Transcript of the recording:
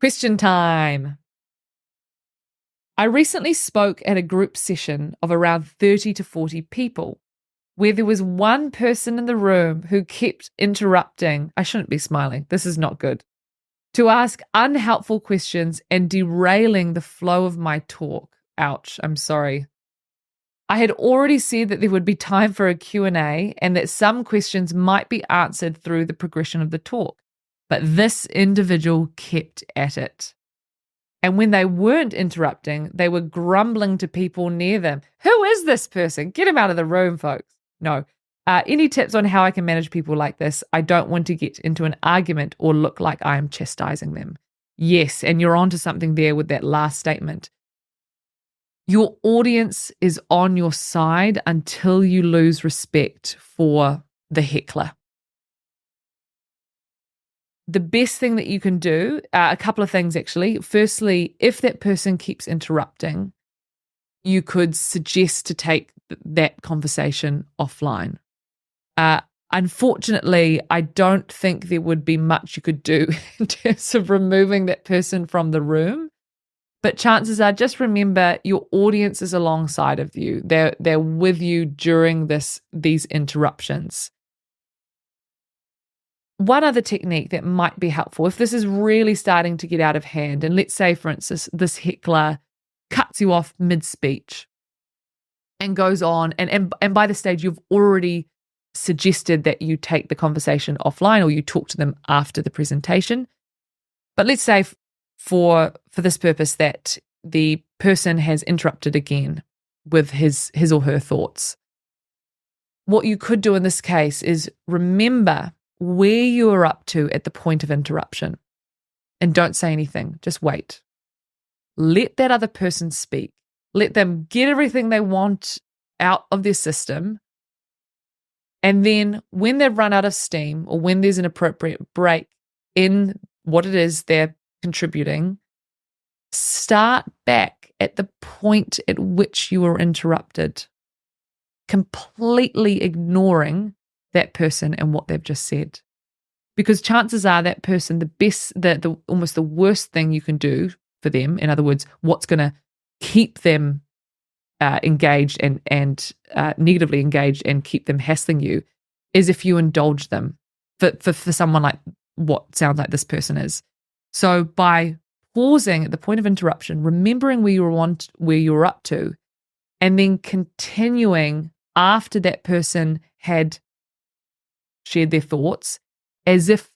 Question time. I recently spoke at a group session of around 30 to 40 people where there was one person in the room who kept interrupting. I shouldn't be smiling. This is not good. To ask unhelpful questions and derailing the flow of my talk. Ouch, I'm sorry. I had already said that there would be time for a Q&A and that some questions might be answered through the progression of the talk. But this individual kept at it. And when they weren't interrupting, they were grumbling to people near them. Who is this person? Get him out of the room, folks. No. Any tips on how I can manage people like this? I don't want to get into an argument or look like I am chastising them. Yes, and you're onto something there with that last statement. Your audience is on your side until you lose respect for the heckler. The best thing that you can do, a couple of things actually. Firstly, if that person keeps interrupting, you could suggest to take that conversation offline. Unfortunately, I don't think there would be much you could do in terms of removing that person from the room. But chances are, just remember your audience is alongside of you. They're with you during these interruptions. One other technique that might be helpful, if this is really starting to get out of hand, and let's say, for instance, this heckler cuts you off mid-speech and goes on, and by the stage you've already suggested that you take the conversation offline or you talk to them after the presentation. But let's say for this purpose that the person has interrupted again with his or her thoughts. What you could do in this case is remember where you are up to at the point of interruption and don't say anything. Just wait. Let that other person speak. Let them get everything they want out of their system. And then when they've run out of steam or when there's an appropriate break in what it is they're contributing, start back at the point at which you were interrupted, completely ignoring that person and what they've just said. Because chances are that person, the almost the worst thing you can do for them, in other words, what's going to keep them engaged and negatively engaged and keep them hassling you, is if you indulge them for someone like what sounds like this person is. So by pausing at the point of interruption, remembering where you were up to, and then continuing after that person had shared their thoughts, as if